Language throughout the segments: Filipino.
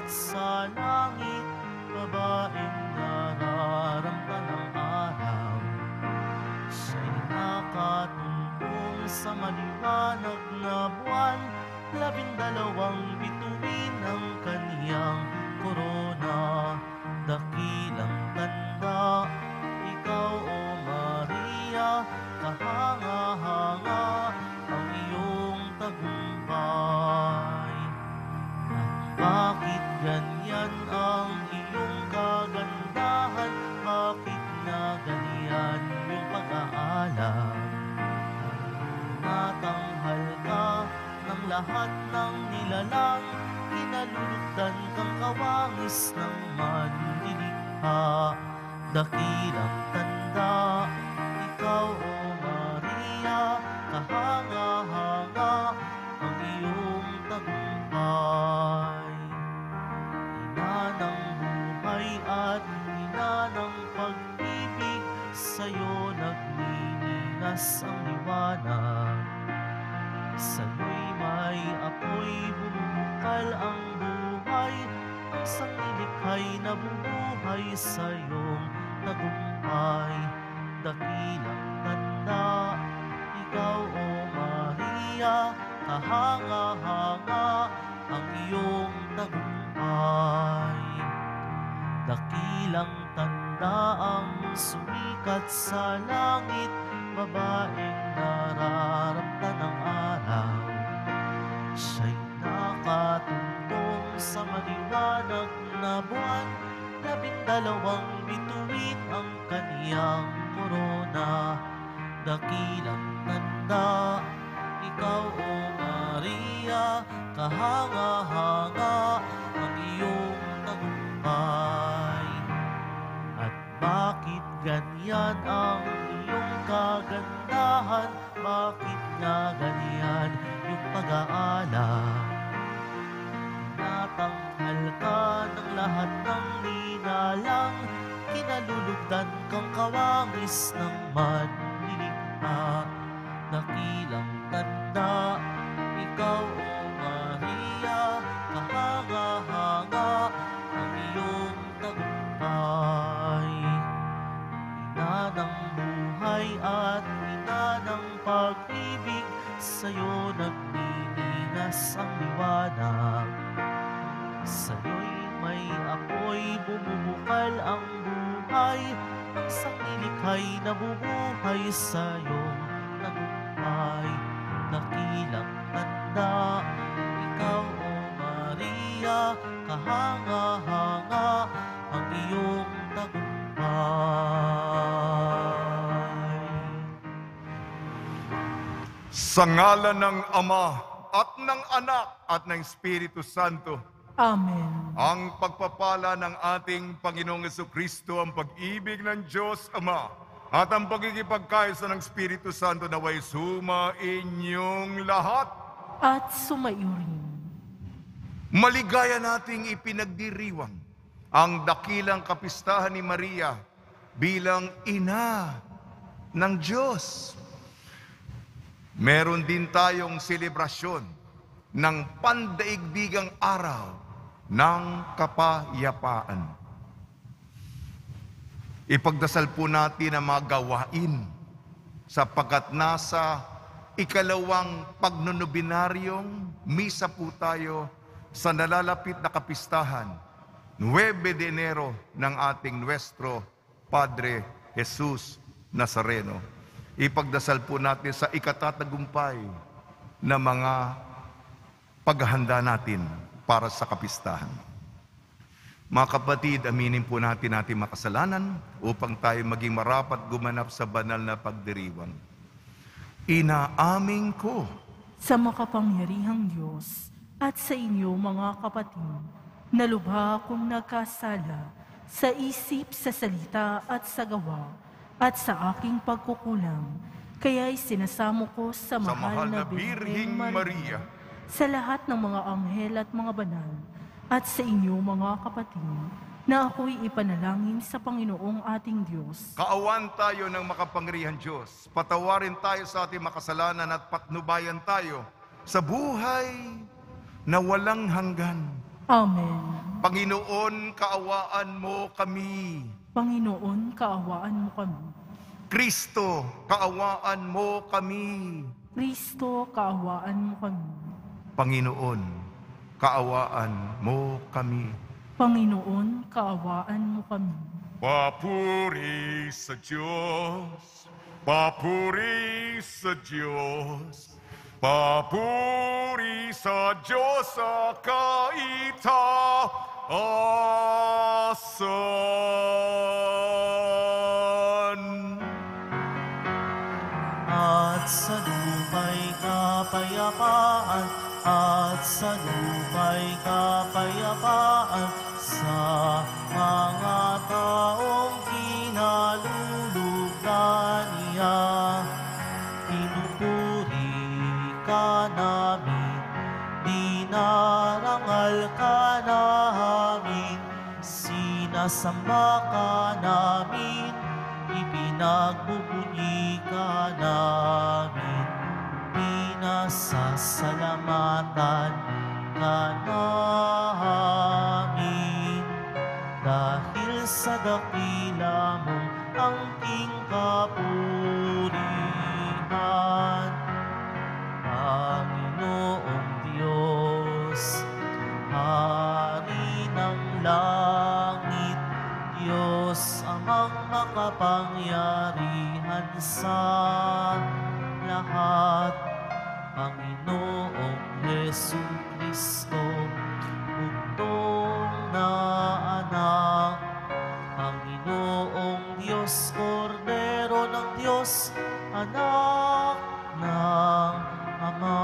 sa langit, babaeng nararamta ng araw. Siya'y nakatungtong sa maliwanag na buwan, 12 bituin ang kaniyang korona. Dakilang tanda, ikaw o Maria, kahanga-hanga ang iyong tagumpay. Bakit ganyan ang iyong kagandahan? Bakit na ganyan yung pag-aalam? Natanghal ka ng lahat ng nilalang, kinalulugdan kang kawangis ng manlilikha. Dakilang tanda, ikaw o Maria, kahanga-hanga ang iyong tagumpay. Ina ng buhay at ina ng pag-ibig, sa'yo nagniningas ang liwanag. Sa'yo'y may apoy, bumubukal ang buhay, ang sanglilikhay nabubuhay sa iyong tagumpay. Dakilang tanda, ikaw o Maria, kahanga-hanga ang iyong tagumpay. Dakilang tanda ang sumikat sa langit, babaeng nararamta ng araw. Siya'y nakatungtong sa maliwanag na buwan, 12 bituin ang kaniyang korona. Dakilang tanda, ikaw o Maria, kahanga-hanga ang iyong tagumpay. At bakit ganyan ang iyong kagandahan? Bakit nga ganyan yung pag-aalam? Natanghal ka ng lahat ng ninalang, kinalulugdan kang kawangis ng manlilikha. Dakilang tanda, ikaw o Maria, kahanga-hanga ang iyong tagumpay. Ina ng buhay at ina ng pag-ibig, sa'yo nagniningas ang liwanag. Sa'yo'y may apoy, bumubukal ang buhay, ang sanglilikhay nabubuhay sa iyong tagumpay. Dakilang tanda, ikaw o Maria, kahanga-hanga ang iyong tagumpay. Sa ngalan ng Ama at ng Anak at ng Espiritu Santo. Amen. Ang pagpapala ng ating Panginoong Jesucristo, ang pag-ibig ng Diyos Ama, at ang pagkikipagkaisa ng Espiritu Santo naway sumainyong lahat. At sumayo rin. Maligaya nating ipinagdiriwang ang dakilang kapistahan ni Maria bilang ina ng Diyos. Meron din tayong selebrasyon ng pandaigdigang araw ng kapayapaan. Ipagdasal po natin ang mga gawain sapagkat nasa ikalawang pagnunubinaryong misa po tayo sa nalalapit na kapistahan, 9 de Enero ng ating Nuestro Padre Jesus Nazareno. Ipagdasal po natin sa ikatatagumpay na mga paghahanda natin para sa kapistahan. Mga kapatid, aminin po natin ating makasalanan upang tayo maging marapat gumanap sa banal na pagdiriwang. Inaamin ko Sa makapangyarihang Diyos at sa inyo mga kapatid, na lubha akong nagkasala sa isip, sa salita at sa gawa at sa aking pagkukulang. Kaya'y sinasamo ko sa mahal na Birheng Maria, sa lahat ng mga anghel at mga banal, at sa inyo mga kapatid, na ako'y ipanalangin sa Panginoong ating Diyos. Kaawan tayo ng makapangyarihang Diyos. Patawarin tayo sa ating makasalanan at patnubayan tayo sa buhay na walang hanggan. Amen. Panginoon, kaawaan mo kami. Panginoon, kaawaan mo kami. Kristo, kaawaan mo kami. Kristo, kaawaan mo kami. Panginoon, kaawaan mo kami. Panginoon, kaawaan mo kami. Papuri sa Diyos, papuri sa Diyos, papuri sa Diyos sa kaitaasan. At sa lupa'y kapayapaan, at sa lupa'y kapayapaan, sa mga taong kinalulugdan niya. Pinupuri ka namin, dinarangal ka namin, sinasamba ka namin, ipinagbubunyi ka namin, pinasasalamatan ka namin. Dahil sa dakila mong angking kapurihan, Panginoong Diyos, Hari ng langit, Diyos amang makapangyarihan sa lahat, Panginoong Jesucristo, bugtong na anak, Panginoong Diyos, Kordero ng Diyos, anak ng Ama.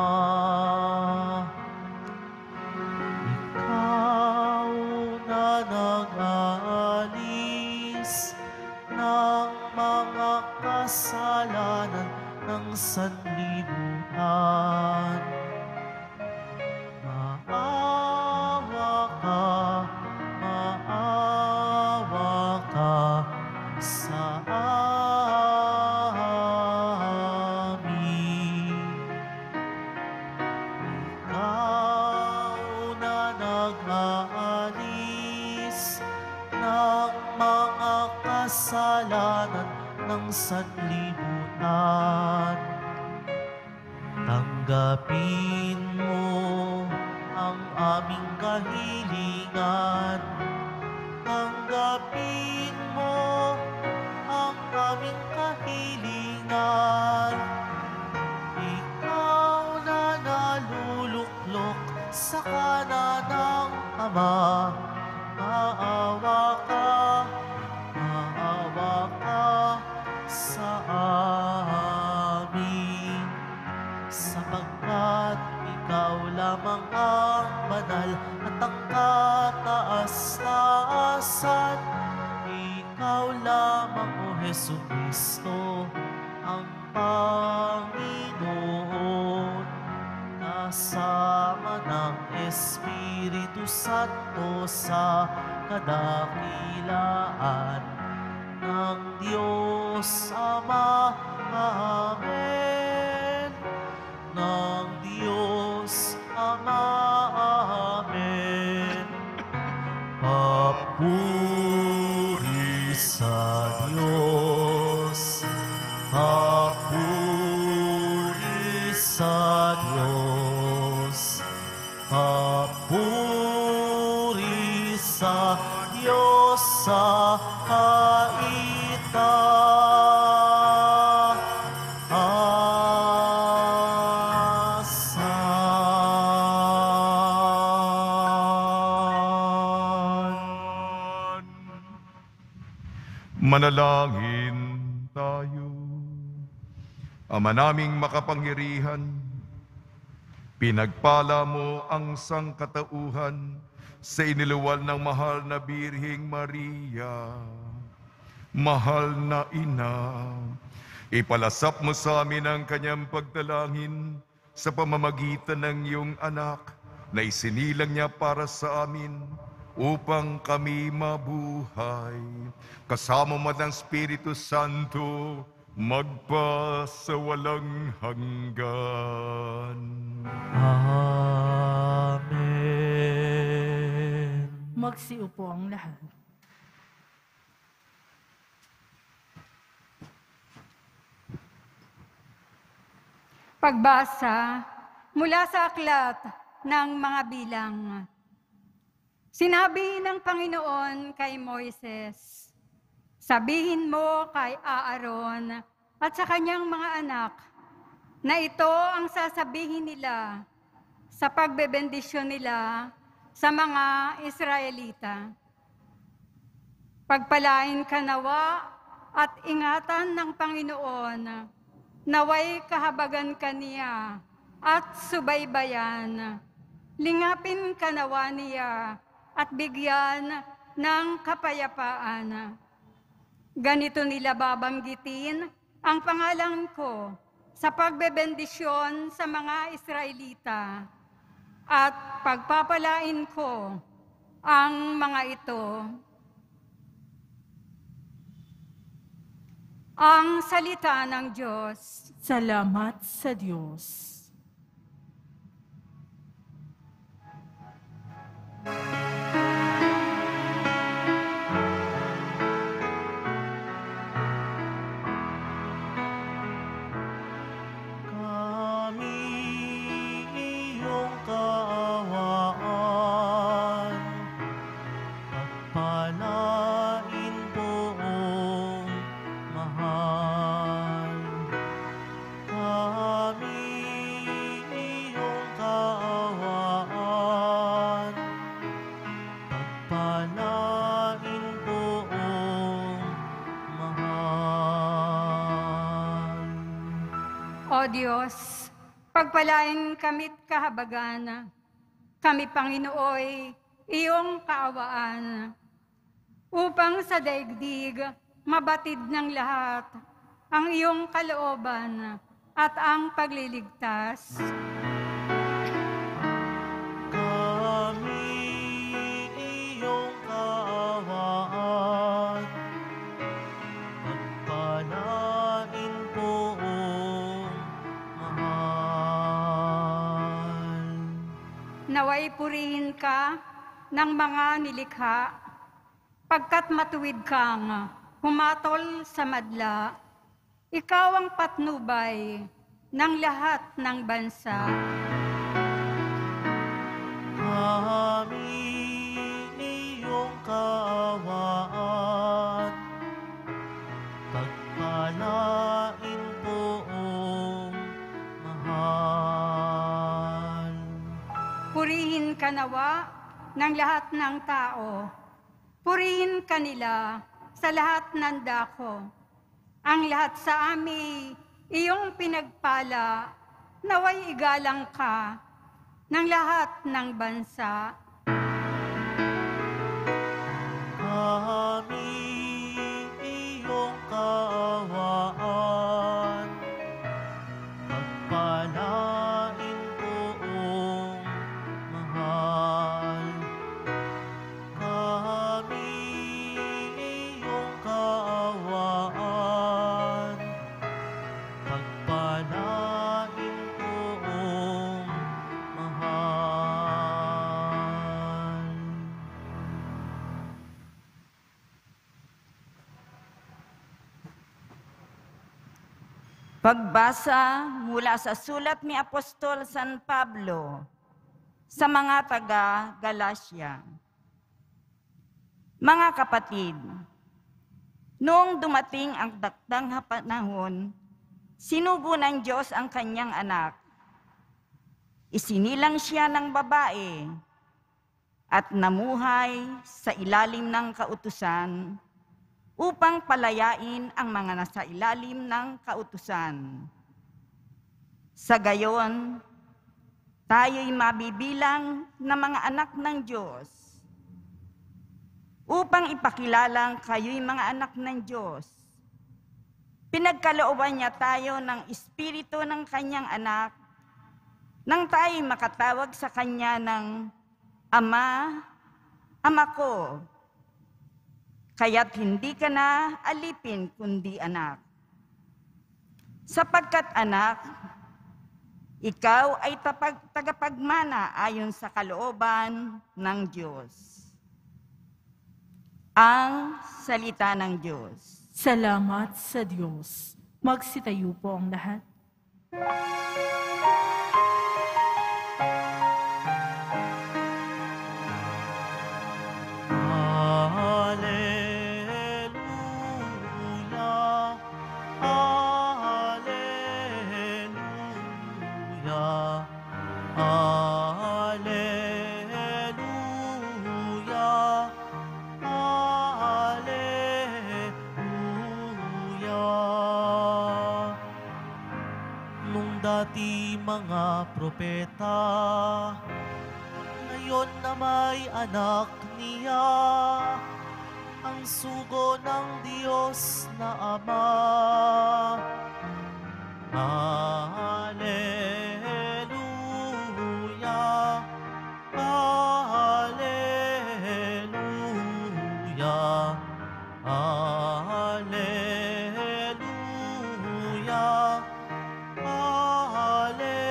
Ikaw na nag-aalis ng mga kasalanan ng sanlibutan. Maawa ka sa amin. Ikaw na nag-aalis ng mga kasalanan ng sanlibutan. Tanggapin mo ang aming kahilingan. Tanggapin mo ang aming kahilingan. Ikaw na naluluklok sa kanan ng Ama, maawa ka sa amin. Sapagkat ikaw lamang ang banal at ang kataas-taasan. Ikaw lamang, O Jesucristo, ang Panginoon, kasama ng Espiritu Santo sa kadakilaan ng Diyos Ama. Amen. Ng Diyos Ama. Amen. Papuri sa Diyos. Papuri sa Diyos. Papuri sa Diyos sa Manalangin tayo. Ama naming makapangyarihan, pinagpala mo ang sangkatauhan sa iniluwal ng mahal na Birheng Maria. Mahal na Ina, ipalasap mo sa amin ang kanyang pagdalangin sa pamamagitan ng iyong anak na isinilang niya para sa amin upang kami mabuhay. Kasama mo ng Espiritu Santo, magpasawalang hanggan. Amen. Magsiupo ang lahat. Pagbasa mula sa aklat ng mga bilang. Sinabi ng Panginoon kay Moises, sabihin mo kay Aaron at sa kanyang mga anak na ito ang sasabihin nila sa pagbebendisyon nila sa mga Israelita. Pagpalain ka nawa at ingatan ng Panginoon, naway kahabagan ka niya at subaybayan. Lingapin ka nawa niya at bigyan ng kapayapaan. Ganito nila babanggitin ang pangalan ko sa pagbebendisyon sa mga Israelita at pagpapalain ko ang mga ito. Ang salita ng Diyos. Salamat sa Diyos. O Diyos, pagpalain kami't kahabagan, kami Panginooy, iyong kaawaan, upang sa daigdig mabatid ng lahat ang iyong kalooban at ang pagliligtas. Kami iyong kaawaan, pagpalain poong mahal. Naway purihin ka ng mga nilikha, pagkat matuwid kang humatol sa madla, ikaw ang patnubay ng lahat ng bansa. Kami iyong kaawaan, pagpalain poong mahal. Purihin ka nawa ng lahat ng tao. Purihin ka nila sa lahat ng dako. Ang lahat sa amin, iyong pinagpala, naway igalang ka ng lahat ng bansa. Kami iyong kaawaan, pagpalain poong mahal. Kami iyong kaawaan, pagpalain poong mahal. Pagbasa mula sa sulat ni Apostol San Pablo sa mga taga-Galacia. Mga kapatid, noong dumating ang dakdang panahon, sinugo ng Diyos ang kanyang anak. Isinilang siya ng babae at namuhay sa ilalim ng kautusan upang palayain ang mga nasa ilalim ng kautusan. Sa gayon, tayo'y mabibilang na mga anak ng Diyos. Upang ipakilalang kayo'y mga anak ng Diyos, pinagkalooban niya tayo ng Espiritu ng kanyang anak, nang tayo'y makatawag sa kanya ng Ama, Ama ko. Kaya't hindi ka na alipin kundi anak. Sapagkat anak, ikaw ay tagapagmana ayon sa kalooban ng Diyos. Ang salita ng Diyos. Salamat sa Diyos. Magsitayo po ang lahat. Hallelujah, Hallelujah, Hallelujah, Hallelujah. Nung dati mga propeta, ngayon na may anak niya, ang sugo ng Diyos na Ama. Hallelujah, Hallelujah, Hallelujah, Hallelujah.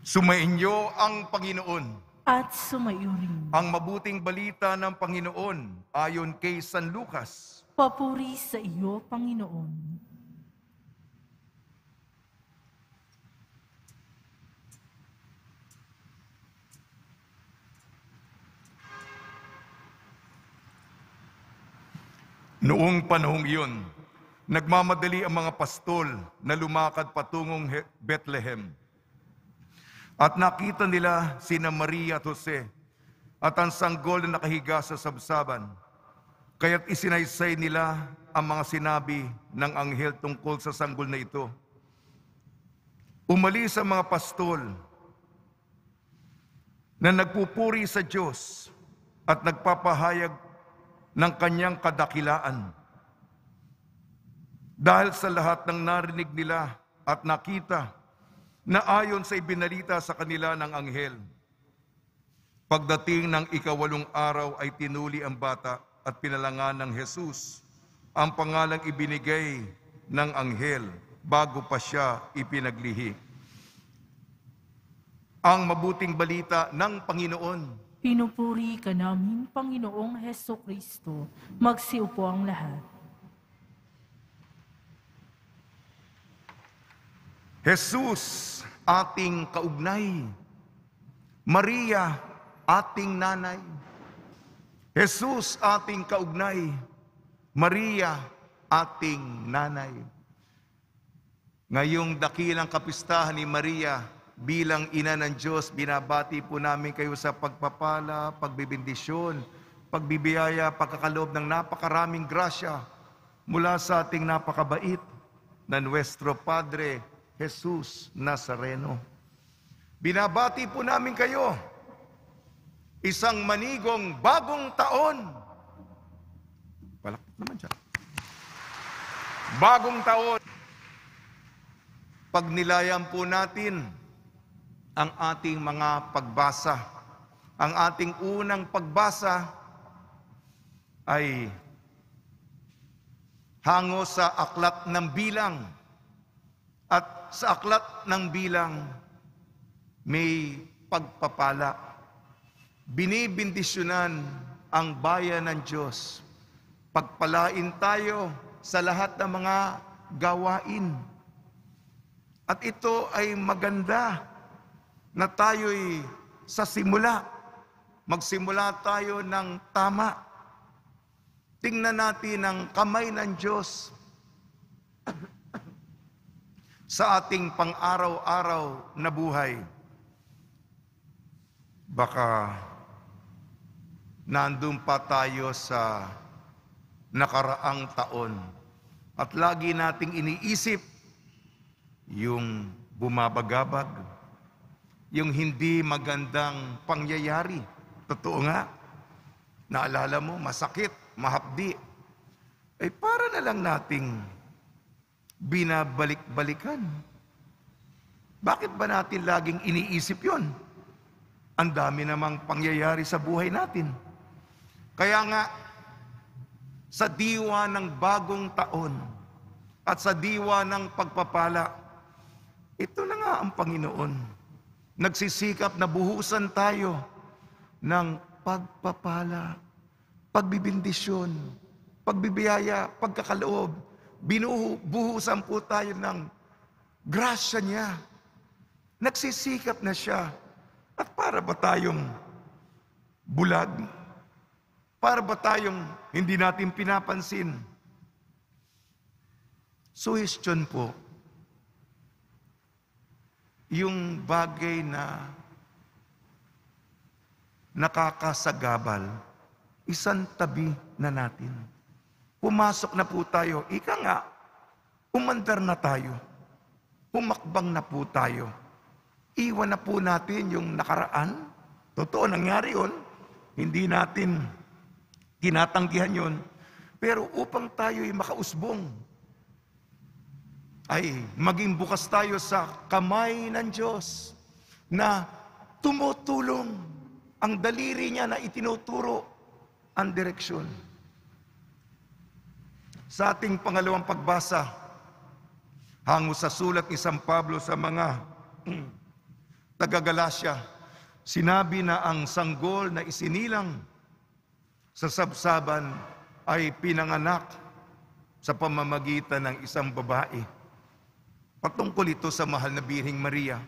Sumainyo ang Panginoon. At sumayo rin. Ang mabuting balita ng Panginoon ayon kay San Lucas. Papuri sa iyo, Panginoon. Noong panahong iyon, nagmamadali ang mga pastol na lumakad patungong Bethlehem. At nakita nila sina Maria at Jose at ang sanggol na nakahiga sa sabsaban. Kaya't isinaysay nila ang mga sinabi ng anghel tungkol sa sanggol na ito. Umalis ang mga pastol na nagpupuri sa Diyos at nagpapahayag ng kanyang kadakilaan. Dahil sa lahat ng narinig nila at nakita na ayon sa ibinalita sa kanila ng anghel. Pagdating ng 8 araw ay tinuli ang bata at pinalangan ng Jesus, ang pangalang ibinigay ng anghel bago pa siya ipinaglihi. Ang mabuting balita ng Panginoon. Pinupuri ka namin, Panginoong Heso Kristo. Magsiupo ang lahat. Jesus, ating kaugnay. Maria, ating nanay. Jesus, ating kaugnay. Maria, ating nanay. Ngayong dakilang kapistahan ni Maria bilang ina ng Diyos, binabati po namin kayo sa pagpapala, pagbibindisyon, pagbibiyaya, pagkakaloob ng napakaraming grasya mula sa ating napakabait na Nuestro Padre Jesus Nazareno. Binabati po namin kayo. Isang manigong bagong taon. Palakpak naman siya. Bagong taon. Pagnilayan po natin ang ating mga pagbasa. Ang ating unang pagbasa ay hango sa aklat ng bilang. At sa aklat ng bilang, may pagpapala. Binibindisyonan ang bayan ng Diyos. Pagpalain tayo sa lahat ng mga gawain. At ito ay maganda na tayo'y sa simula. Magsimula tayo ng tama. Tingnan natin ang kamay ng Diyos sa ating pang-araw-araw na buhay. Baka nandun pa tayo sa nakaraang taon at lagi nating iniisip yung bumabagabag, yung hindi magandang pangyayari. Totoo nga, naalala mo, masakit, mahapdi. Ay para na lang nating binabalik-balikan. Bakit ba natin laging iniisip yon? Ang dami namang pangyayari sa buhay natin. Kaya nga, sa diwa ng bagong taon at sa diwa ng pagpapala, ito na nga ang Panginoon. Nagsisikap na buhusan tayo ng pagpapala, pagbibindisyon, pagbibiyaya, pagkakaloob. Buhusan po tayo ng grasya niya. Nagsisikap na siya. At para ba tayong bulag? Para ba tayong hindi natin pinapansin? Suggestion po, yung bagay na nakakasagabal, isang tabi na natin. Pumasok na po tayo, ika nga, umandar na tayo. Pumakbang na po tayo. Iwan na po natin yung nakaraan. Totoo, nangyari yun. Hindi natin tinatanggihan yun. Pero upang tayo'y makausbong, ay maging bukas tayo sa kamay ng Diyos na tumutulong. Ang daliri niya na itinuturo ang direksyon. Sa ating pangalawang pagbasa, hango sa sulat ni San Pablo sa mga taga-Galasya, sinabi na ang sanggol na isinilang sa sabsaban ay pinanganak sa pamamagitan ng isang babae. Patungkol ito sa mahal na Birheng Maria.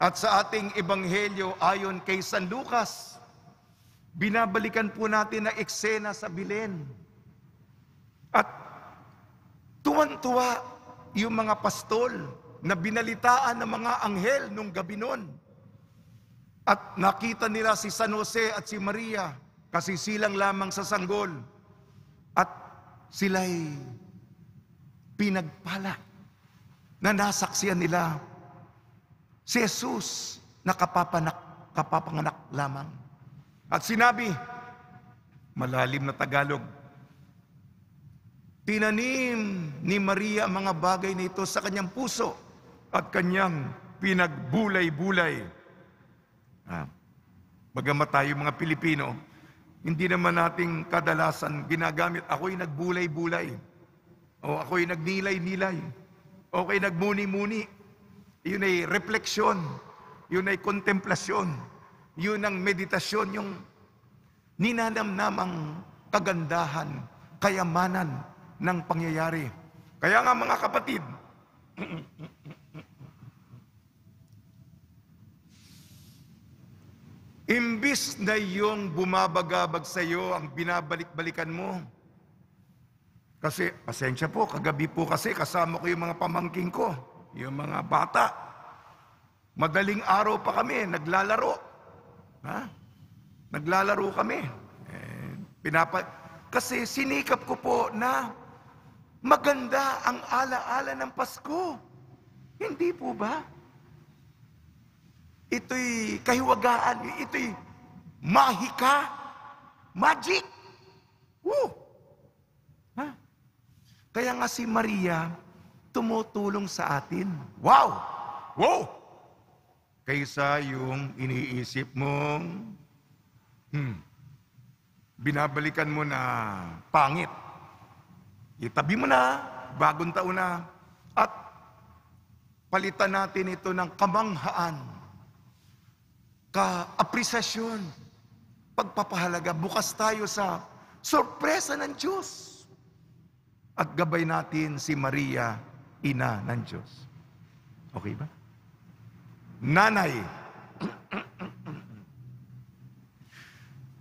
At sa ating ebanghelyo ayon kay San Lucas, binabalikan po natin ang eksena sa Belen. At tuwan-tuwa yung mga pastol na binalitaan ng mga anghel nung gabi nun. At nakita nila si San Jose at si Maria, kasisilang lamang sa sanggol. At sila'y pinagpala na nasaksiyan nila si Jesus na kapapanganak lamang. At sinabi, malalim na Tagalog, tinanim ni Maria ang mga bagay na ito sa kanyang puso at kanyang pinagbulay-bulay. Bagamat tayo mga Pilipino, hindi naman nating kadalasan ginagamit, ako'y nagbulay-bulay, o ako'y nagnilay-nilay, o ako'y nagmuni-muni. Yun ay refleksyon, yun ay kontemplasyon, yun ang meditasyon, yung ninanamnamang kagandahan, kayamanan ng pangyayari. Kaya nga mga kapatid, imbis na yung bumabagabag sa iyo ang binabalik-balikan mo. Kasi, pasensya po, kagabi po kasi kasama ko yung mga pamangking ko, yung mga bata. Madaling araw pa kami, naglalaro. Naglalaro kami. Kasi sinikap ko po na maganda ang alaala ng Pasko. Hindi po ba? Ito'y kahiwagaan, ito'y mahika, magic. Kaya nga si Maria, tumutulong sa atin. Wow! Wow! Kaysa yung iniisip mong, binabalikan mo na pangit. Itabi mo na, bagong taon na, at palitan natin ito ng kamanghaan, ka-apresasyon, pagpapahalaga. Bukas tayo sa sorpresa ng Diyos. At gabay natin si Maria, ina ng Diyos. Okay ba? Nanay,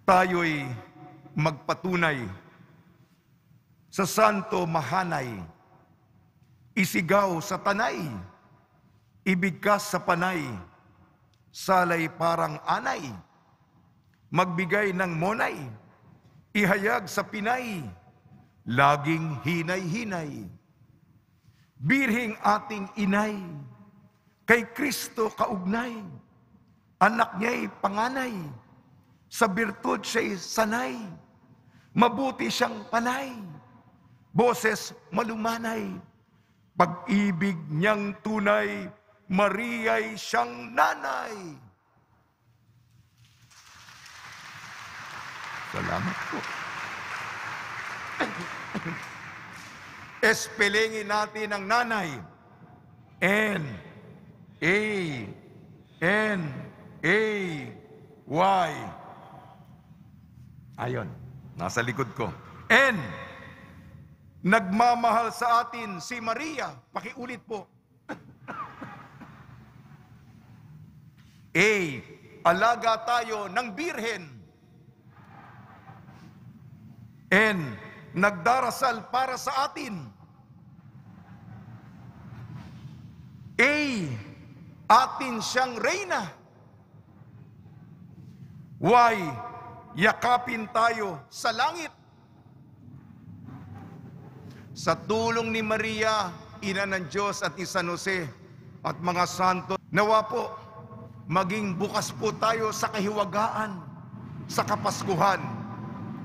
tayo'y magpatunay sa santo mahanay, isigaw sa tanay, ibigkas sa panay, salay parang anay, magbigay ng monay, ihayag sa Pinay, laging hinay-hinay. Birheng ating inay, kay Kristo kaugnay, anak niya'y panganay, sa birtud siya'y sanay, mabuti siyang panay, boses malumanay, pag-ibig niyang tunay, Maria'y siyang nanay. Salamat po. Espelengin natin ang nanay. N-A-N-A-Y. Ayon, nasa likod ko. N. Nagmamahal sa atin si Maria. Pakiulit po. A. Alaga tayo ng birhen. N. Nagdarasal para sa atin. A. Atin siyang reyna. Y. Yakapin tayo sa langit. Sa tulong ni Maria, ina ng Diyos at ni San Jose at mga santo, nawa po, maging bukas po tayo sa kahiwagaan, sa kapaskuhan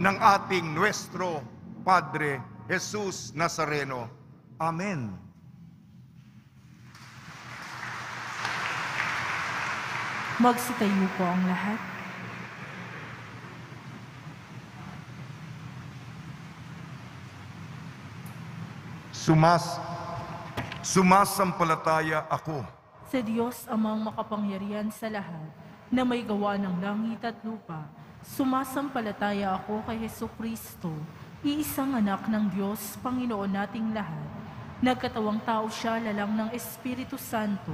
ng ating Nuestro Padre Jesus Nazareno. Amen. Magsitayo po ang lahat. Sumasampalataya ako Sa Diyos amang makapangyarihan sa lahat, na may gawa ng langit at lupa, sumasampalataya ako kay Hesukristo, iisang anak ng Diyos, Panginoon nating lahat. Nagkatawang tao siya lalang ng Espiritu Santo,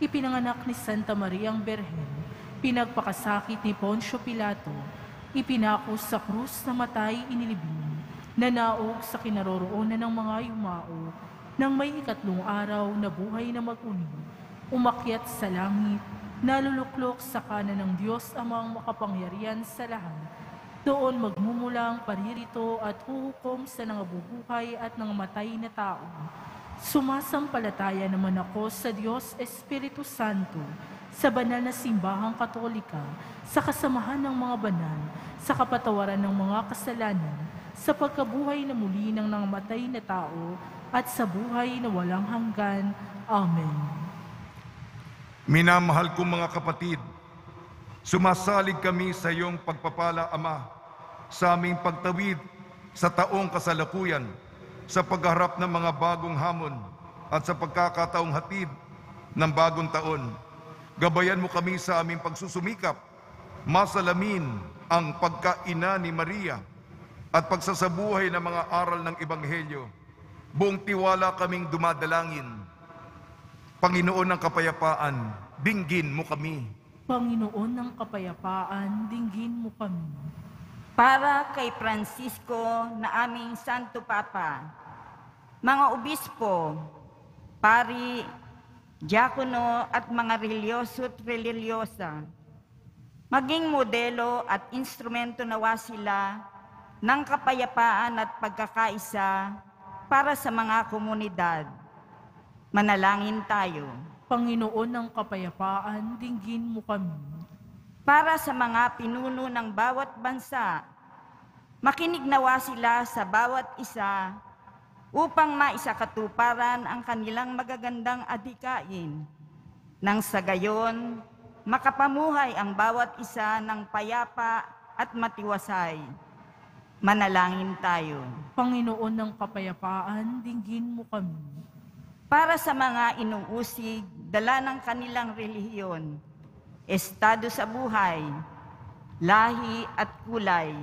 ipinanganak ni Santa Mariang Berhen, pinagpakasakit ni Poncio Pilato, ipinako sa krus na matay inilibing, nanaog sa kinaroroonan ng mga yumao, nang may ikatlong araw na buhay na mag-uni, umakyat sa langit, naluluklok sa kanan ng Diyos amang makapangyarihan sa lahat. Doon magmumula ang paririto at huhukom sa nangabubuhay at nangamatay na tao. Sumasampalataya naman ako sa Diyos Espiritu Santo, sa banal na simbahang katolika, sa kasamahan ng mga banal, sa kapatawaran ng mga kasalanan, sa pagkabuhay na muli ng nangamatay na tao, at sa buhay na walang hanggan. Amen. Minamahal kong mga kapatid, sumasalig kami sa iyong pagpapala, Ama, sa aming pagtawid sa taong kasalukuyan, sa pagharap ng mga bagong hamon at sa pagkakataong hatid ng bagong taon. Gabayan mo kami sa aming pagsusumikap, masalamin ang pagkaina ni Maria at pagsasabuhay ng mga aral ng Ebanghelyo. Buong tiwala kaming dumadalangin. Panginoon ng kapayapaan, dinggin mo kami. Panginoon ng kapayapaan, dinggin mo kami. Para kay Francisco na aming Santo Papa, mga obispo, pari, diakono at mga religyoso at religyosa, maging modelo at instrumento nawa sila ng kapayapaan at pagkakaisa para sa mga komunidad. Manalangin tayo. Panginoon ng kapayapaan, dinggin mo kami. Para sa mga pinuno ng bawat bansa, makinig nawa sila sa bawat isa upang maisakatuparan ang kanilang magagandang adhikain. Nang sa gayon, makapamuhay ang bawat isa ng payapa at matiwasay. Manalangin tayo. Panginoon ng kapayapaan, dinggin mo kami. Para sa mga inuusig, dala ng kanilang relihiyon, estado sa buhay, lahi at kulay,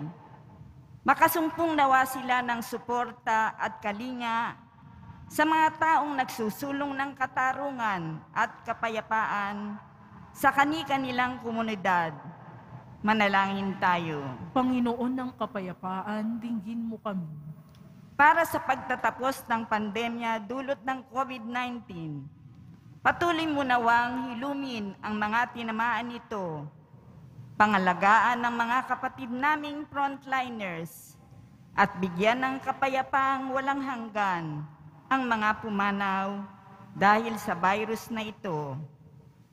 makasumpong nawa sila ng suporta at kalinga sa mga taong nagsusulong ng katarungan at kapayapaan sa kani-kanilang komunidad. Manalangin tayo. Panginoon ng kapayapaan, dinggin mo kami. Para sa pagtatapos ng pandemya dulot ng COVID-19, patuloy mo nawang hilumin ang mga tinamaan nito, pangalagaan ng mga kapatid naming frontliners, at bigyan ng kapayapaang walang hanggan ang mga pumanaw dahil sa virus na ito.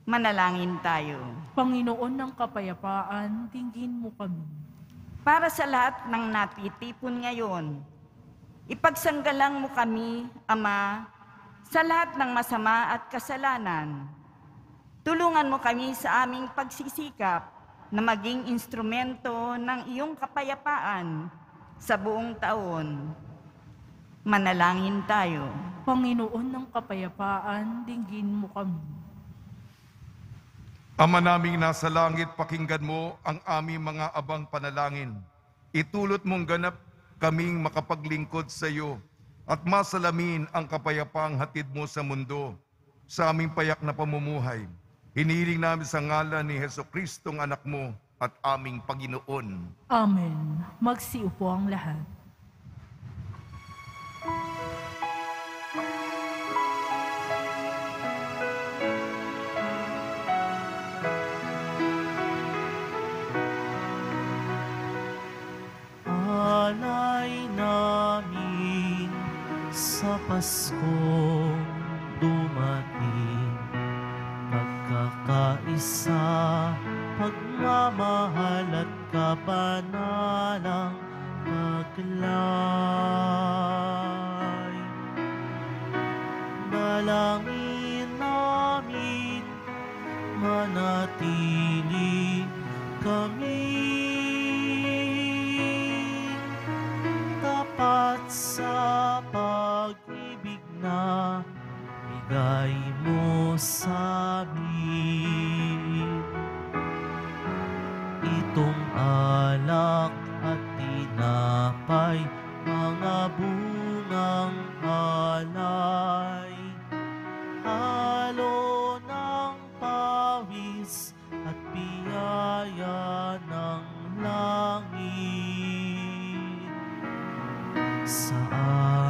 Manalangin tayo. Panginoon ng kapayapaan, dinggin mo kami. Para sa lahat ng natitipon ngayon, ipagsanggalang mo kami, Ama, sa lahat ng masama at kasalanan, Tulungan mo kami sa aming pagsisikap na maging instrumento ng iyong kapayapaan sa buong taon. Manalangin tayo. Panginoon ng kapayapaan, dinggin mo kami. Ama naming nasa langit, pakinggan mo ang aming mga abang panalangin. Itulot mong ganap kaming makapaglingkod sa iyo at masalamin ang kapayapaang hatid mo sa mundo sa aming payak na pamumuhay. Hinihiling namin sa ngalan ni Jesucristong anak mo at aming Panginoon. Amen. Magsiupo ang lahat. Alay namin sa Paskong dumating, pagkakaisa, pagmamahal at kapanalang paglay. Dalangin namin, manatili kami tapat sa pag-ibig na bigay mo sa amin. Itong alak at tinapay, mga bungang alay, halo ng pawis at biyaya ng langit. Sa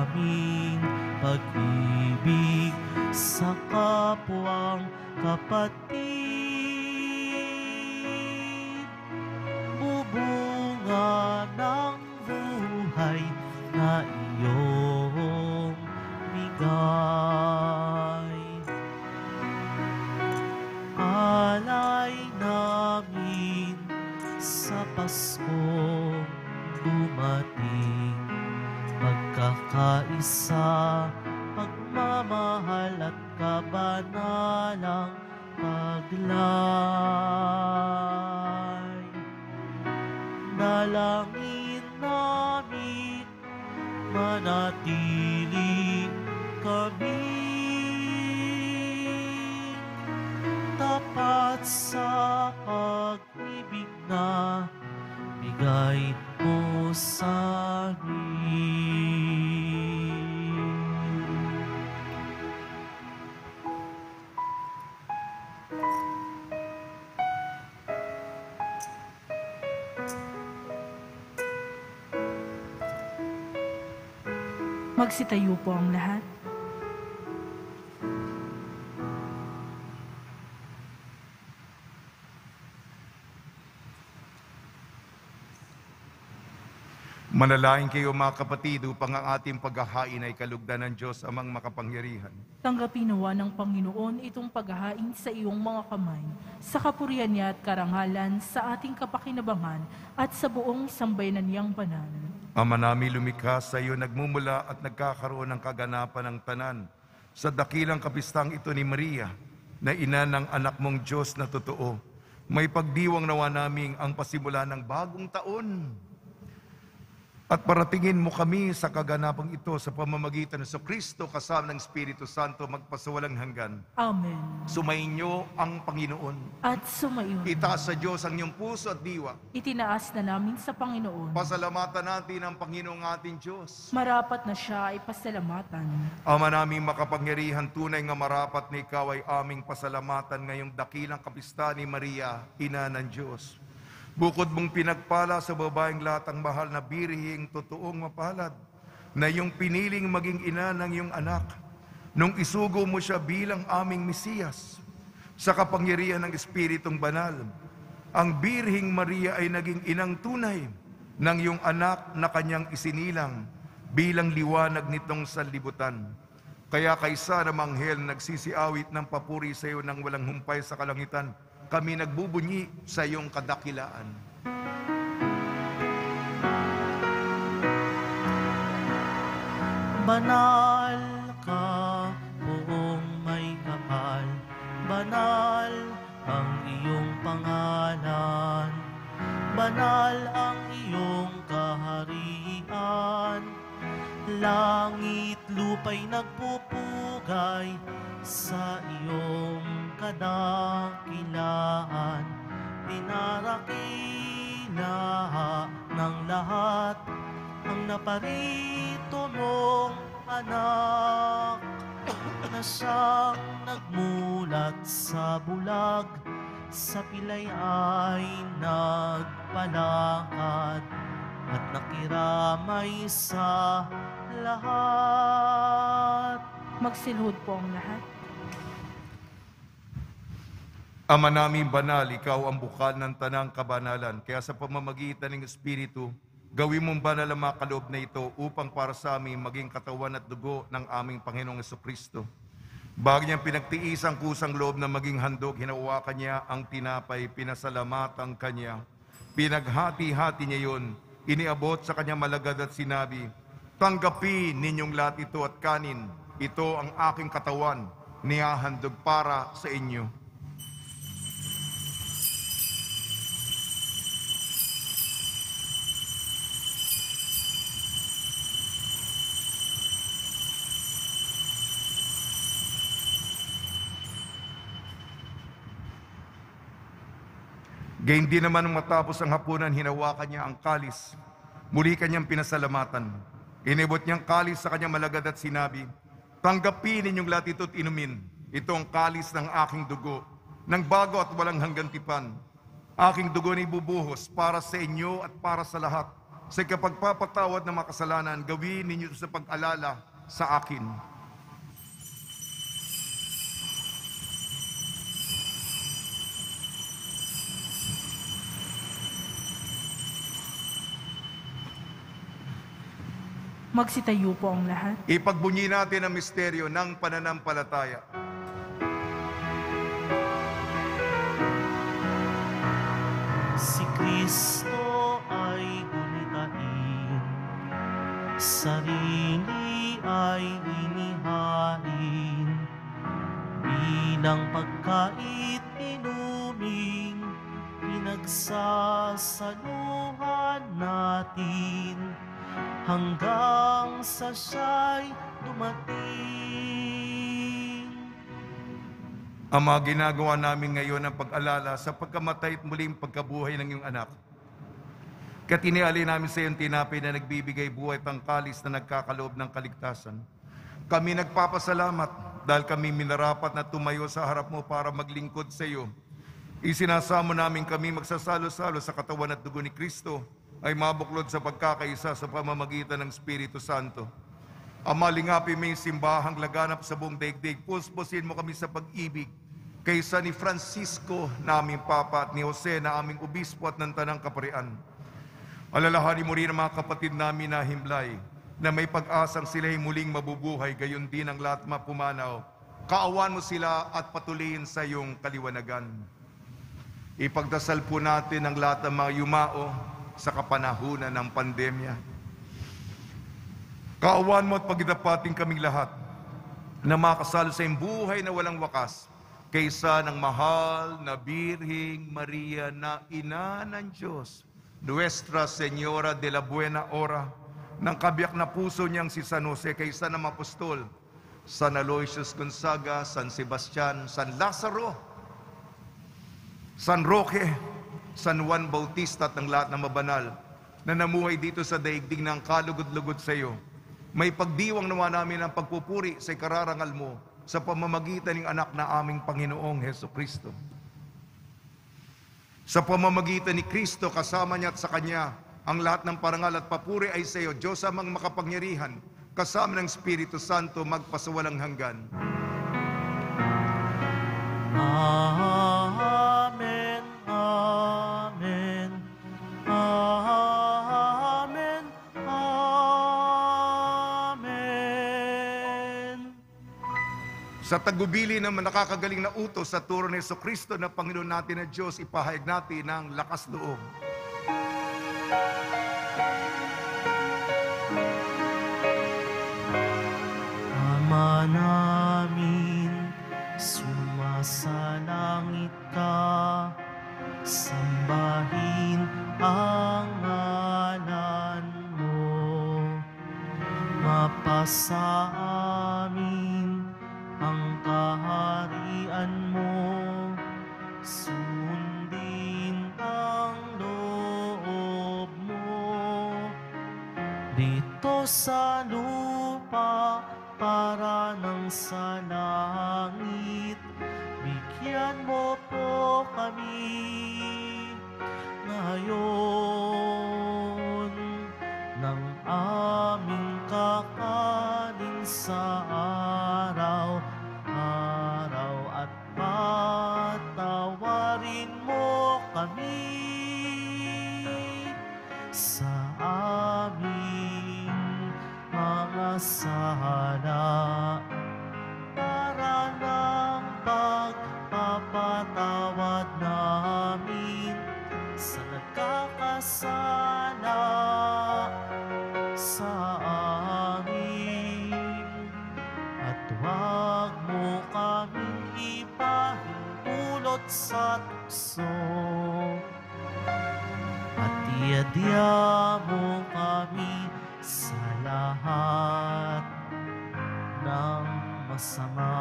aming pag-ibig sa kapwang kapatid, bubunga ng buhay na iyong bigay. Alay namin sa Paskong dumating, pagkakaisa, pagmamahal at kabanalang paglay. Dalangin namin, manatili kami tapat sa pag-ibig na bigay mo sa amin. Magsitayo po ang lahat. Manalangin kayo mga kapatid upang ang ating paghahain ay kalugdan ng Diyos amang makapangyarihan. Tanggapin nawa ng Panginoon itong paghahain sa iyong mga kamay, sa kapurihan niya at karangalan, sa ating kapakinabangan at sa buong sambayanan niyang banal. Ama namin lumikha sa iyo, nagmumula at nagkakaroon ng kaganapan ng tanan sa dakilang kapistang ito ni Maria, na ina ng anak mong Diyos na totoo. May pagdiwang nawa naming ang pasimula ng bagong taon. At paratingin mo kami sa kaganapang ito sa pamamagitan ng Kristo kasama ng Espiritu Santo magpasawalang hanggan. Amen. Sumainyo ang Panginoon. At sumayon. Itaas sa Diyos ang iyong puso at diwa. Itinaas na namin sa Panginoon. Pasalamatan natin ang Panginoong ating Diyos. Marapat na siya ay pasalamatan. Ama naming makapangyarihan, tunay nga marapat na ikaw ay aming pasalamatan ngayong dakilang kapista ni Maria, ina ng Diyos. Bukod mong pinagpala sa babaeng lahat ang mahal na birhing totoong mapalad, na iyong piniling maging ina ng iyong anak, nung isugo mo siya bilang aming Mesiyas, sa kapangyarihan ng Espiritong Banal. Ang birhing Maria ay naging inang tunay ng iyong anak na kanyang isinilang bilang liwanag nitong sanlibutan. Kaya kaysa ng anghel nagsisiawit ng papuri sa iyo nang walang humpay sa kalangitan, kami nagbubunyi sa iyong kadakilaan. Banal ka, buong may kapal, banal banal ang iyong kaharian. Langit lupa'y nagpupugay sa iyong kadakilaan. Dinarakila ng lahat ang naparito mong anak, na siyang nagmulat sa bulag, sa pilay ay nagpalakad, at nakiramay sa lahat. Magsilhod po ang lahat. Ama namin banal, ikaw ang bukal ng tanang kabanalan. Kaya sa pamamagitan ng Espiritu, gawin mong banal ang mga kaloob na ito upang para sa amin maging katawan at dugo ng aming Panginoong Jesucristo. Bago niyang pinagtiis ang kusang loob na maging handog, hinawakan niya ang tinapay, pinasalamatan kanya. Pinaghati-hati niya yun, iniabot sa kanya malagad at sinabi, "Tanggapin ninyong lahat ito at kanin. Ito ang aking katawan, nihahandog para sa inyo." Gayun din naman nung matapos ang hapunan, hinawakan niya ang kalis. Muli kanyang pinasalamatan. Inibot niyang kalis sa kanyang malagad at sinabi, "Tanggapin ninyong lahat ito at inumin. Ito ang kalis ng aking dugo, ng bago at walang hanggang tipan. Aking dugo na ibubuhos para sa inyo at para sa lahat. Sa kapagpapatawad ng mga kasalanan, gawin ninyo ito sa pag-alala sa akin." Magsitayo po ang lahat. Ipagbunyi natin ang misteryo ng pananampalataya. Si Kristo ay gunitain, sarili ay inihain, bilang pagkait inuming, pinagsasaluhan natin, hanggang sa siya'y dumating. Ama, ginagawa namin ngayon ang pag-alala sa pagkamatay at muling pagkabuhay ng iyong anak. Kaya tiniali namin sa iyong tinapay na nagbibigay buhay at ang kalis na nagkakaloob ng kaligtasan. Kami nagpapasalamat dahil kami minarapat na tumayo sa harap mo para maglingkod sa iyo. Isinasamo namin kami magsasalo-salo sa katawan at dugo ni Kristo ay mabuklod sa pagkakaisa sa pamamagitan ng Espiritu Santo. Ama, lingapin mo yung simbahang laganap sa buong daigdig. Puspusin mo kami sa pag-ibig kaysa ni Francisco na aming Papa at ni Jose na aming Obispo at ng Tanang Kaparian. Alalahanin mo rin ang mga kapatid namin na himlay na may pag-asang sila'y muling mabubuhay, gayon din ang lahat mapumanaw. Kaawan mo sila at patuloyin sa iyong kaliwanagan. Ipagdasal po natin ang lahat ng mga yumao sa kapanahunan ng pandemya. Kaawan mo at pagdapating kaming lahat na makasalo sa iyong buhay na walang wakas kaysa ng mahal na Birheng Maria na Ina ng Diyos, Nuestra Señora de la Buena Hora, ng kabiyak na puso niyang si San Jose, kaysa ng apostol, San Aloysius Gonzaga, San Sebastian, San Lazaro, San Roque, San Juan Bautista at ang lahat ng mabanal na namuhay dito sa daigdig ng kalugod-lugod sa iyo. May pagdiwang nawa namin ang pagpupuri sa ikararangal mo sa pamamagitan ng anak na aming Panginoong Hesukristo. Sa pamamagitan ni Kristo, kasama niya at sa Kanya, ang lahat ng parangal at papuri ay sa iyo, Diyos amang makapangyarihan, kasama ng Espiritu Santo, magpasawalang hanggan. Amen, amen, amen, amen. Sa tagubili ng nakakagaling na utos sa turo ni Jesucristo na Panginoon natin na Diyos, ipahayag natin ng lakas loob. Ama namin, sumasalangit ka, sambahin sa amin ang kaharian mo, sundin ang loob mo dito sa lupa para nang sa langit. Bigyan mo po kami ngayon ng aming kakanin sa araw-araw, at patawarin mo kami sa aming mga sala, para ng pagpapatawad namin sa nagkakasala sa amin. At huwag mo kaming ipahintulot sa tukso, at iadya mo kami sa lahat ng masama.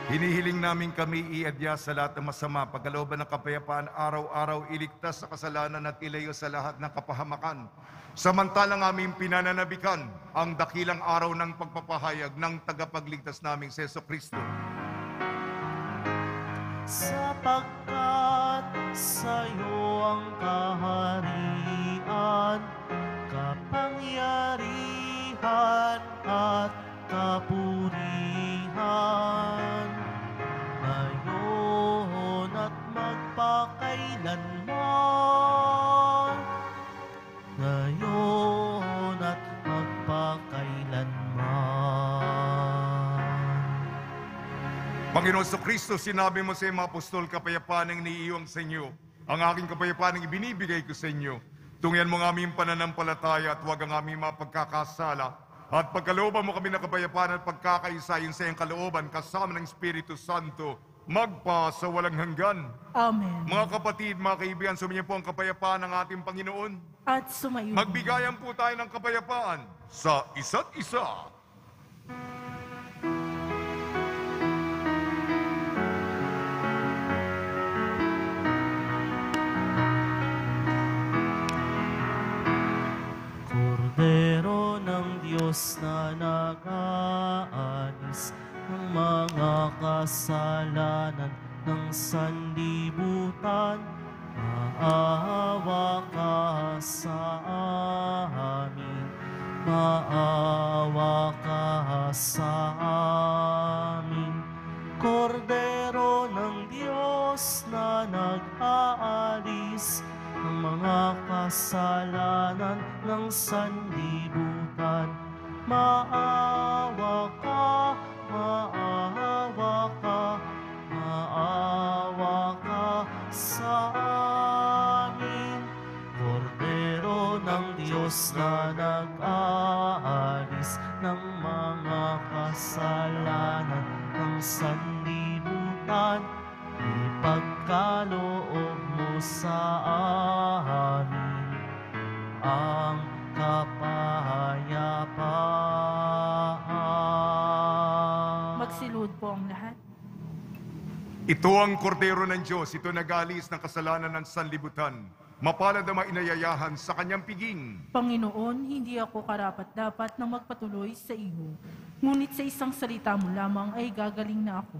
Hinihiling namin kami iadya sa lahat ng masama, pagkalooban ng kapayapaan, araw-araw iligtas sa kasalanan at ilayo sa lahat ng kapahamakan. Samantalang aming pinananabikan ang dakilang araw ng pagpapahayag ng tagapagligtas naming si Jesucristo. Sapagkat sa'yo ang kaharian, kapangyarihan at kapurihan, ngayon at magpakailanman. Ngayon at magpakailanman. Panginoon Jesucristo, sinabi mo sa mga apostol, kapayapaan ang iniiwang sa inyo. Ang aking kapayapaan ang ibinibigay ko sa inyo. Tungyan mo ang aming pananampalataya at huwag ang aming mapagkakasala. At pagkalooban mo kami ng kapayapaan at pagkakaisa sa iyong kalooban kasama ng Espiritu Santo, magpa sa walang hanggan. Amen. Mga kapatid, mga kaibigan, sumayin po ang kapayapaan ng ating Panginoon. At sumayo. Magbigayan po tayo ng kapayapaan sa isa't isa. Kordero ng Diyos na nag-aalis ng mga kasalanan ng sanlibutan, maawa ka sa amin, maawa ka sa amin. Kordero ng Diyos na nag-aalis ng mga kasalanan ng sanlibutan, maawa ka, maawa ka, maawa ka sa amin. Kordero ng Diyos na nag-aalis ng mga kasalanan ng sanlibutan, ipagkaloob mo sa amin ang kapayapaan. Magsilud po ang lahat. Ito ang kordero ng Diyos, ito nag-aalis ng kasalanan ng sanlibutan. Mapalad ang mainayayahan sa kanyang piging. Panginoon, hindi ako karapat-dapat na magpatuloy sa iyo. Ngunit sa isang salita mo lamang ay gagaling na ako.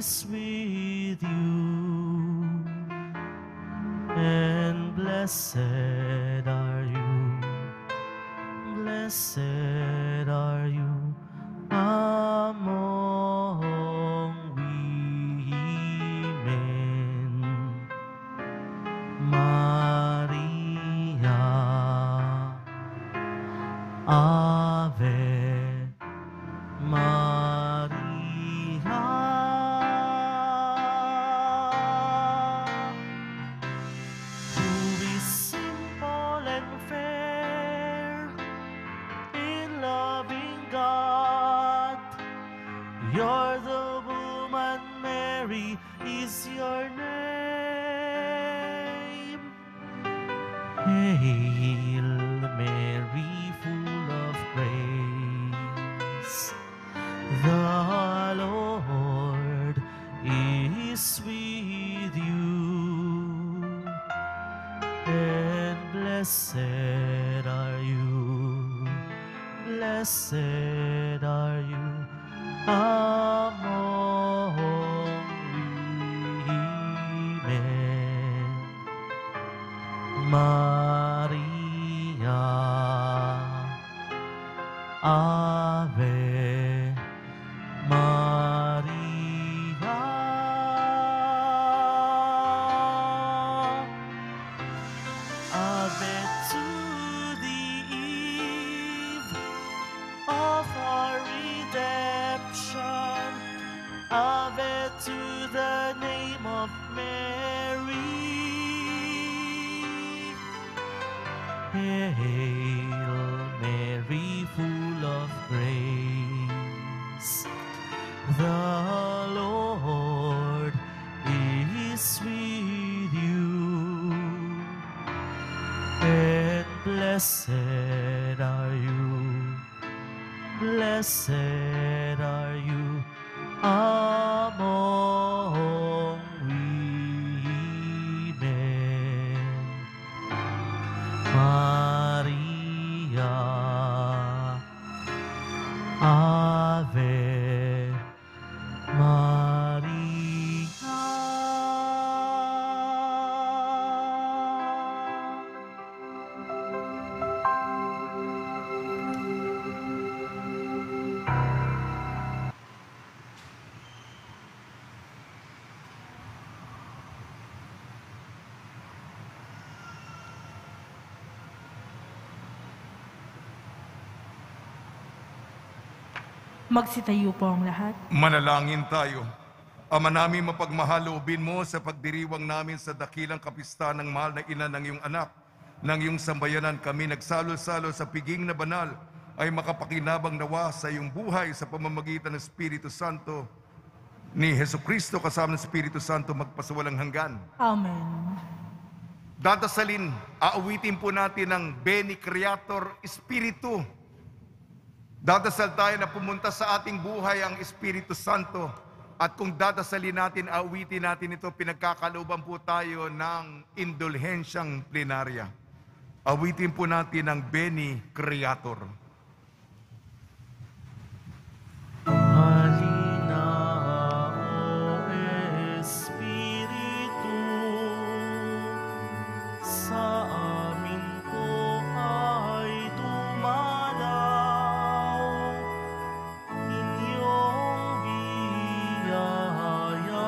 is with you, and blessed are you, blessed are you among women. Maria, Ave Maria. Who is simple and fair in loving God? You're the woman, Mary is your name. Hail Mary, full of grace, the Lord is with you, and blessed are you, blessed are you among women. Maria, Ave Maria. Ave to the eve of our redemption. Ave to the name of Mary. Hail Mary, full of grace, the Lord is with you, and blessed are you, blessed are you among women. Maria, Ave Maria. Magsitayo po ang lahat. Manalangin tayo. Ama namin, mapagmahaloobin mo sa pagdiriwang namin sa dakilang kapistahan ng mahal na ina ng iyong anak. Nang iyong sambayanan kami nagsalo-salo sa piging na banal ay makapakinabang nawa sa iyong buhay sa pamamagitan ng Espiritu Santo ni Jesucristo kasama ng Espiritu Santo magpasawalang hanggan. Amen. Dadasalin, aawitin po natin ang Beni Creator Espiritu. Dadasal tayo na pumunta sa ating buhay ang Espiritu Santo. At kung dadasalin natin, aawitin natin ito, pinagkakalooban po tayo ng indulhensyang plenarya. Awitin po natin ang Beni Creator. Halina, O Espiritu, sa amin po ay dumalaw. Inyong biyaya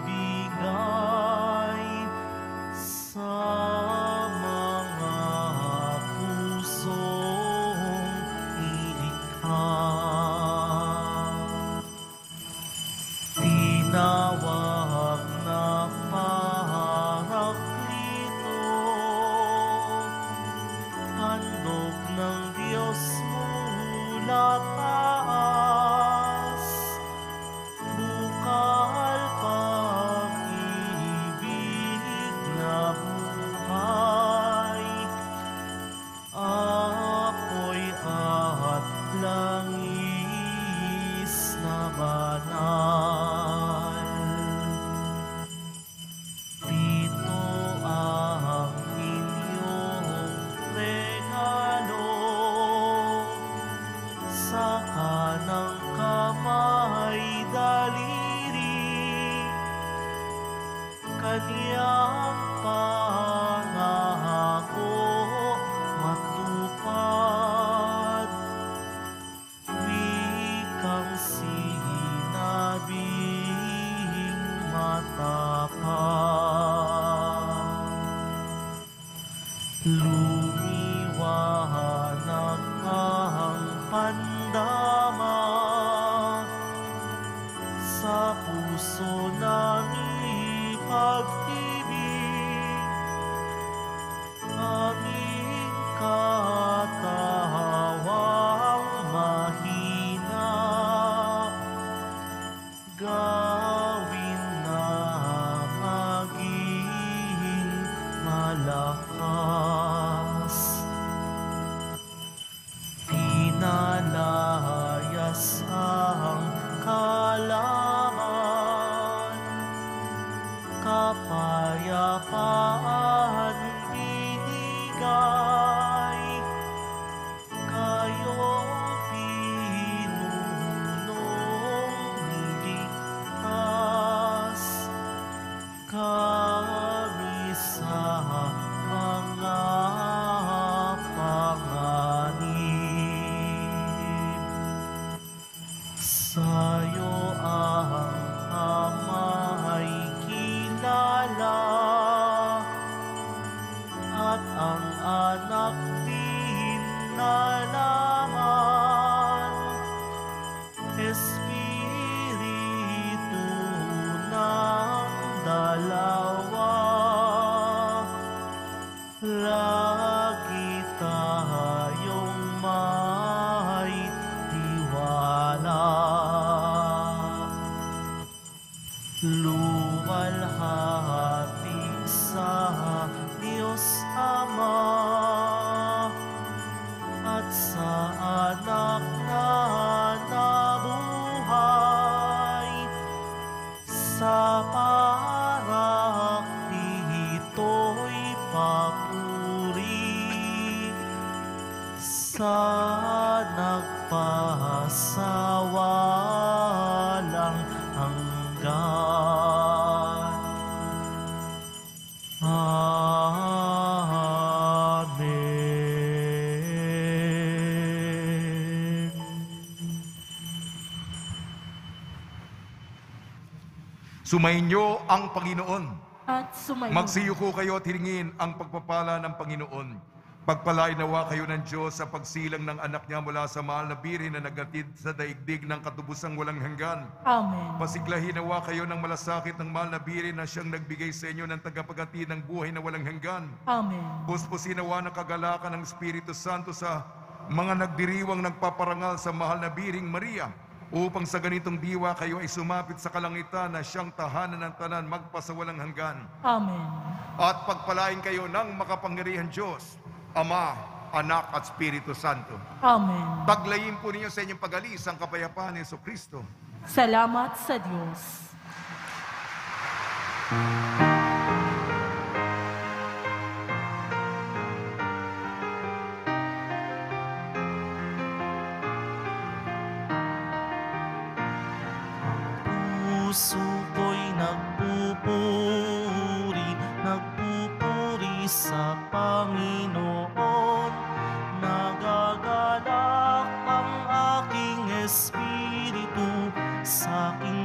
ibigay sa mga pusong ilikha. Tinawag na Paraklito, handog ng Diyos mula taas, bukal pag-ibig na buhay, apoy at langis na banal. Dito ang inyong regalo, sa kanang kamay dali Kanyang pangako matupad, wikang sinabing matapat. Lumiwanag ang pandama sa puso ng pag-ibig, aming katawang mahina, gawin na maging malakas. Pinalayas ang kalaman, kapayapaan binigay, kayong pinunong ligtas kami sa mga panganib. Sa'yo ang ama'y kilala, at ang anak din nalaman. Espiritu ng dalawa, lagi tayong may tiwala. Luwalhati sa Diyos Ama at sa anak na nabuhay, sa paraknito'y papuri, sa nagpasawalang hanggan. Amen. Sumainyo ang Panginoon. At sumayo. Magsiyuko kayo at hilingin ang pagpapala ng Panginoon. Pagpalain nawa kayo ng Diyos sa pagsilang ng anak niya mula sa mahal na birhen na nagatid sa daigdig ng katubusang walang hanggan. Amen. Pasiglahin nawa kayo ng malasakit ng mahal na birhen na siyang nagbigay sa inyo ng tagapaghatid ng buhay na walang hanggan. Amen. Puspusin nawa ng kagalakan ng Espiritu Santo sa mga nagdiriwang nagpaparangal sa mahal na birheng Maria, upang sa ganitong diwa kayo ay sumapit sa kalangitan na siyang tahanan ng tanan magpasawalang hanggan. Amen. At pagpalain kayo ng makapangyarihan Diyos, Ama, Anak at Espiritu Santo. Amen. Taglayin po ninyo sa inyong pag-alis ang kapayapaan ni Jesucristo. Salamat sa Diyos. Puso ko'y nagpupuri sa Panginoon. Nagagalak ang aking espiritu sa aking